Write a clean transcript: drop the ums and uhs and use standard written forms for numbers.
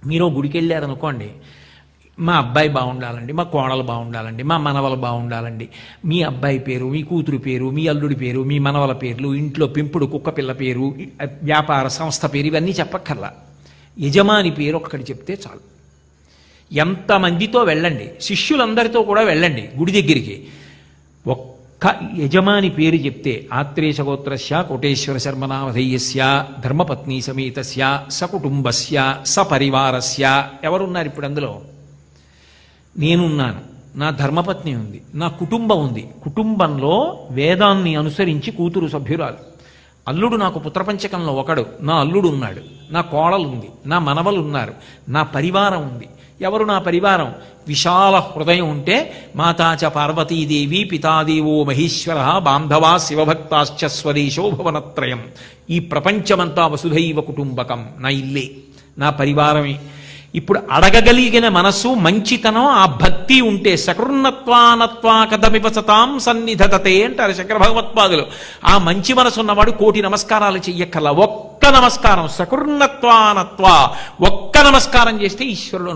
మీరు గుడికి వెళ్ళారనుకోండి, మా అబ్బాయి బాగుండాలండి, మా కోడలు బాగుండాలండి, మా మనవలు బాగుండాలండి, మీ అబ్బాయి పేరు, మీ కూతురు పేరు, మీ అల్లుడి పేరు, మీ మనవల పేర్లు, ఇంట్లో పెంపుడు కుక్క పిల్ల పేరు, వ్యాపార సంస్థ పేరు, ఇవన్నీ చెప్పక్కర్లా. యజమాని పేరు ఒక్కటి చెప్తే చాలు. ఎంతమందితో వెళ్ళండి, శిష్యులందరితో కూడా వెళ్ళండి గుడి దగ్గరికి, ఒక్క యజమాని పేరు చెప్తే ఆత్రేయగోత్రస్య కోటేశ్వర శర్మనామధేయస్య ధర్మపత్ని సమేతస్య సకుటుంబస్య సపరివారస్య. ఎవరున్నారు ఇప్పుడు అందులో? నేనున్నాను, నా ధర్మపత్ని ఉంది, నా కుటుంబం ఉంది. కుటుంబంలో వేదాన్ని అనుసరించి కూతురు సభ్యురాలు, అల్లుడు నాకు పుత్రపంచకంలో ఒకడు, నా అల్లుడు ఉన్నాడు, నా కోడలు ఉంది, నా మనవలు ఉన్నారు, నా పరివారం ఉంది. ఎవరు నా పరివారం? విశాల హృదయం ఉంటే మాతాచ పార్వతీదేవి, పితాదేవో మహేశ్వర, బాంధవా శివభక్తాశ్చ స్వదేశో భువనత్రయం. ఈ ప్రపంచమంతా వసుధైవ కుటుంబకం, నా ఇల్లే, నా పరివారమే. ఇప్పుడు అడగగలిగిన మనస్సు, మంచితనం, ఆ భక్తి ఉంటే సకృన్నత్వానత్వా కథమివ సతాం సన్నిధతతే అంటారు శంకర భగవత్పాదులు. ఆ మంచి మనసు ఉన్నవాడు కోటి నమస్కారాలు చెయ్యక్కర్లా, ఒక్క నమస్కారం, సకృన్నత్వానత్వా ఒక్క నమస్కారం చేస్తే ఈశ్వరుడు